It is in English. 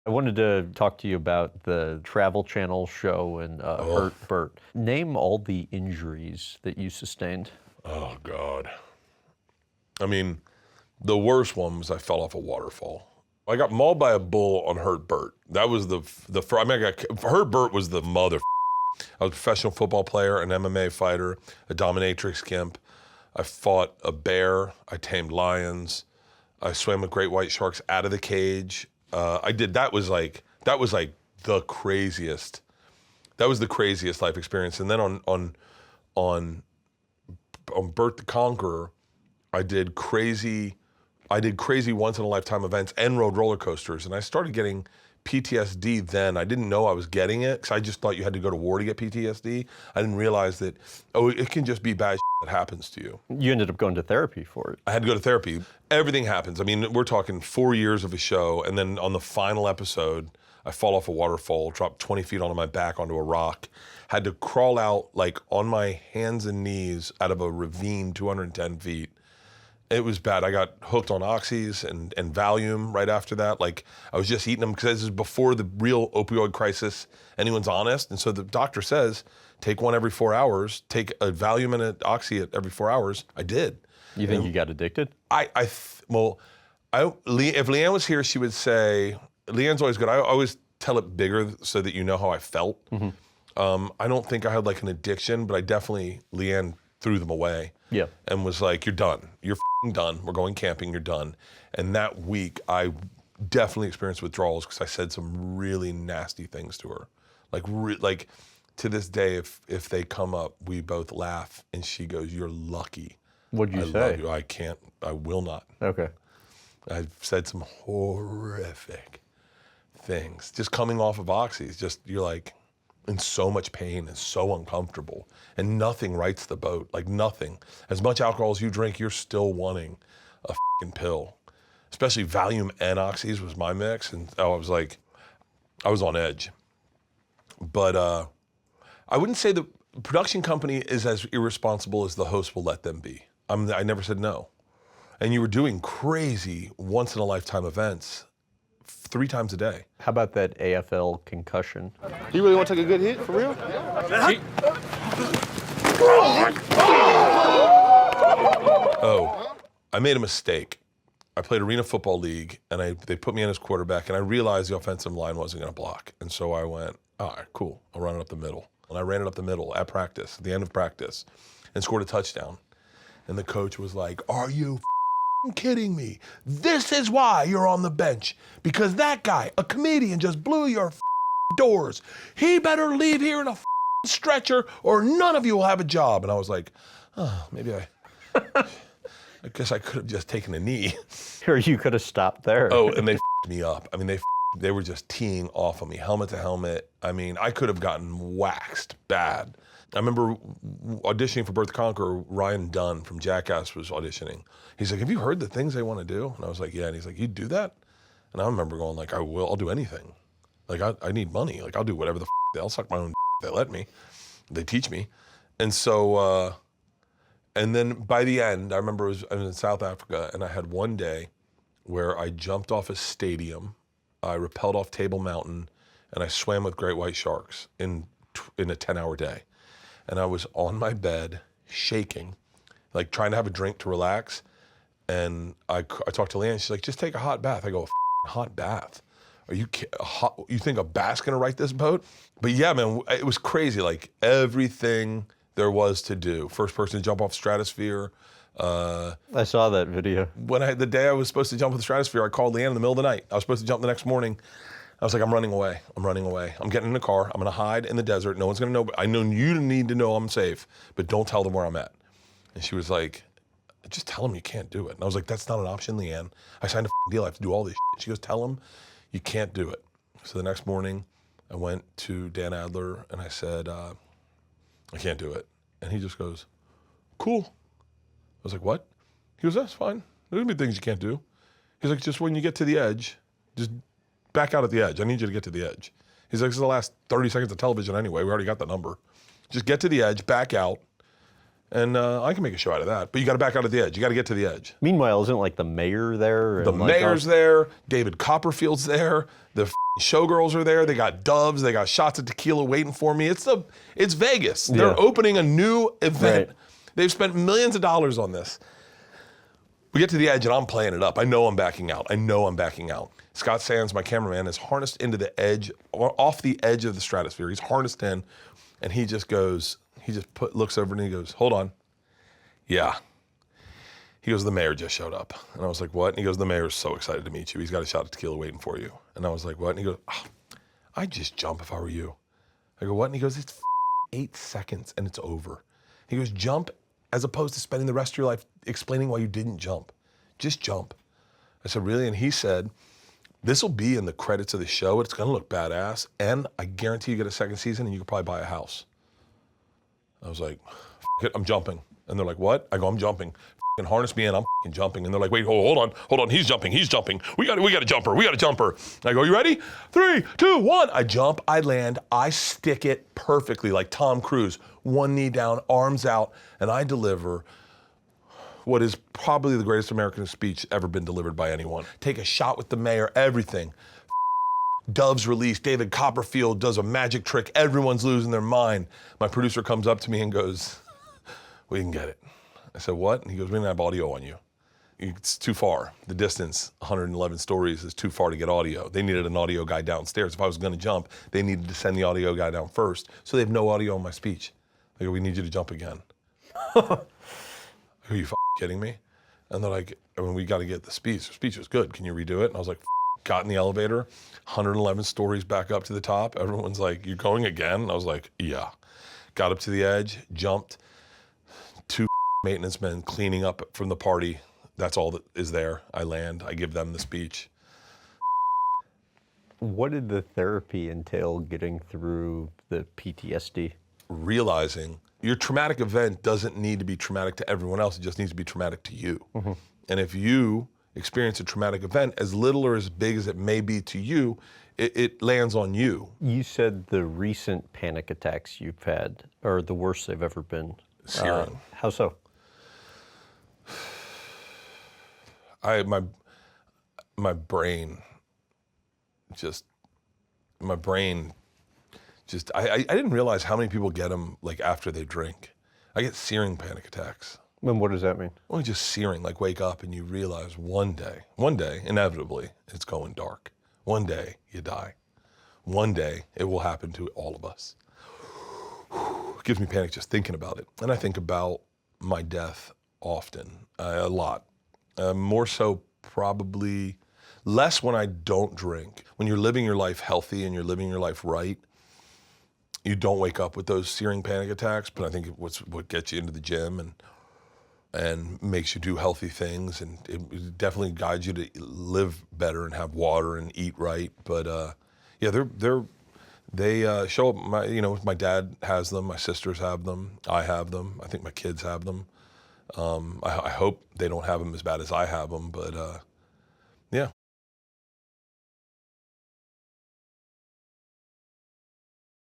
I wanted to talk to you about the Travel Channel show and Hurt Bert. Name all the injuries that you sustained. Oh, God. I mean, the worst one was I fell off a waterfall. I got mauled by a bull on Hurt Bert. That was the first. I mean, Hurt Bert was the mother. I was a professional football player, an MMA fighter, a dominatrix gimp. I fought a bear. I tamed lions. I swam with great white sharks out of the cage. That was like the craziest. That was the craziest life experience. And then on Bert the Conqueror, I did crazy once in a lifetime events and rode roller coasters. And I started getting PTSD then. I didn't know I was getting it because I just thought you had to go to war to get PTSD. I didn't realize that, it can just be bad that happens to you. You ended up going to therapy for it. I had to go to therapy. Everything happens. I mean, we're talking 4 years of a show, and then on the final episode, I fall off a waterfall, dropped 20 feet onto my back onto a rock, had to crawl out like on my hands and knees out of a ravine 210 feet. It was bad. I got hooked on oxys and Valium right after that. Like, I was just eating them because this is before the real opioid crisis. Anyone's honest. And so the doctor says, take one every 4 hours, take a Valium and an oxy every 4 hours. I did. You think you got addicted? If Leanne was here, she would say, Leanne's always good. I always tell it bigger so that you know how I felt. Mm-hmm. I don't think I had like an addiction, but Leanne threw them away. Yeah. And was like, you're done. You're done. We're going camping. You're done. And that week, I definitely experienced withdrawals because I said some really nasty things to her. Like to this day, if they come up, we both laugh, and she goes, "You're lucky." What'd you say? I love you. I can't. I will not. Okay. I've said some horrific things. Just coming off of oxys, you're like in so much pain and so uncomfortable, and nothing rights the boat. Like nothing. As much alcohol as you drink, you're still wanting a fucking pill. Especially Valium and oxys was my mix, and I was on edge. But I wouldn't say the production company is as irresponsible as the host will let them be. I never said no. And you were doing crazy once in a lifetime events 3 times a day. How about that AFL concussion? You really want to take a good hit, for real? I made a mistake. I played Arena Football League, and they put me in as quarterback, and I realized the offensive line wasn't going to block. And so I went, all right, cool, I'll run it up the middle. And I ran it up the middle at practice, at the end of practice, and scored a touchdown. And the coach was like, are you kidding me? This is why you're on the bench, because that guy, a comedian, just blew your doors. He better leave here in a stretcher or none of you will have a job. And I was like, maybe I guess I could have just taken a knee. Or you could have stopped there. Oh, and they me up. I mean, they were just teeing off on me, helmet to helmet. I mean, I could have gotten waxed bad. I remember auditioning for Bert the Conqueror. Ryan Dunn from Jackass was auditioning. He's like, have you heard the things they want to do? And I was like, yeah. And he's like, you do that? And I remember going like, I'll do anything. Like, I need money. Like, I'll do whatever the I'll suck my own they let me. They teach me. And so, and then by the end, I remember I was in South Africa, and I had one day where I jumped off a stadium, I rappelled off Table Mountain, and I swam with great white sharks in a 10-hour day. And I was on my bed, shaking, like trying to have a drink to relax. And I talked to Leanne, she's like, just take a hot bath. I go, a hot bath? Are you you think a bath's gonna right this boat? But yeah, man, it was crazy. Like everything there was to do. First person to jump off Stratosphere. I saw that video. The day I was supposed to jump with the Stratosphere, I called Leanne in the middle of the night. I was supposed to jump the next morning. I was like, I'm running away. I'm getting in the car. I'm gonna hide in the desert. No one's gonna know. I know you need to know I'm safe, but don't tell them where I'm at. And she was like, just tell them you can't do it. And I was like, that's not an option, Leanne. I signed a deal. I have to do all this shit. She goes, tell them you can't do it. So the next morning, I went to Dan Adler and I said, I can't do it. And he just goes, cool. I was like, what? He goes, that's fine. There's gonna be things you can't do. He's like, just when you get to the edge, just back out at the edge. I need you to get to the edge. He's like, this is the last 30 seconds of television anyway. We already got the number. Just get to the edge, back out, And I can make a show out of that. But you got to back out at the edge. You got to get to the edge. Meanwhile, isn't like the mayor there? The and like, mayor's there. David Copperfield's there. The showgirls are there. They got doves. They got shots of tequila waiting for me. It's Vegas. They're opening a new event. Right. They've spent millions of dollars on this. We get to the edge and I'm playing it up. I know I'm backing out. Scott Sands, my cameraman, is harnessed into the edge, off the edge of the stratosphere. He's harnessed in, and he just looks over and he goes, hold on. Yeah. He goes, the mayor just showed up. And I was like, what? And he goes, the mayor's so excited to meet you. He's got a shot of tequila waiting for you. And I was like, what? And he goes, oh, I'd just jump if I were you. I go, what? And he goes, it's 8 seconds and it's over. He goes, jump as opposed to spending the rest of your life explaining why you didn't jump. Just jump. I said, really? And he said, this will be in the credits of the show. It's going to look badass. And I guarantee you get a second season and you could probably buy a house. I was like, it, I'm jumping. And they're like, what? I go, I'm jumping. And harness me in, I'm jumping. And they're like, wait, hold on, he's jumping. We got a jumper. And I go, you ready? 3, 2, 1. I jump, I land, I stick it perfectly like Tom Cruise. One knee down, arms out, and I deliver what is probably the greatest American speech ever been delivered by anyone. Take a shot with the mayor, everything. Doves released, David Copperfield does a magic trick, everyone's losing their mind. My producer comes up to me and goes, we can get it. I said, what? And he goes, we don't have audio on you. It's too far. The distance, 111 stories, is too far to get audio. They needed an audio guy downstairs. If I was gonna jump, they needed to send the audio guy down first. So they have no audio on my speech. They go, we need you to jump again. Are you kidding me? And they're like, I mean, we gotta get the speech. The speech was good, can you redo it? And I was like, got in the elevator, 111 stories back up to the top. Everyone's like, you're going again? And I was like, yeah. Got up to the edge, jumped. 2 maintenance men cleaning up from the party. That's all that is there. I land, I give them the speech. What did the therapy entail getting through the PTSD? Realizing your traumatic event doesn't need to be traumatic to everyone else. It just needs to be traumatic to you. Mm-hmm. And if you experience a traumatic event, as little or as big as it may be to you, it lands on you. You said the recent panic attacks you've had are the worst they've ever been. Searing. How so? My brain just, I didn't realize how many people get them like after they drink. I get searing panic attacks. And what does that mean? Only just searing, like wake up and you realize one day, inevitably, it's going dark. One day you die. One day it will happen to all of us. It gives me panic just thinking about it. And I think about my death often, a lot. More so probably less when I don't drink. When you're living your life healthy and you're living your life right, you don't wake up with those searing panic attacks, but I think it's what gets you into the gym and makes you do healthy things, and it definitely guides you to live better and have water and eat right. But yeah, they show up. My dad has them, my sisters have them, I have them. I think my kids have them. I hope they don't have them as bad as I have them, but yeah,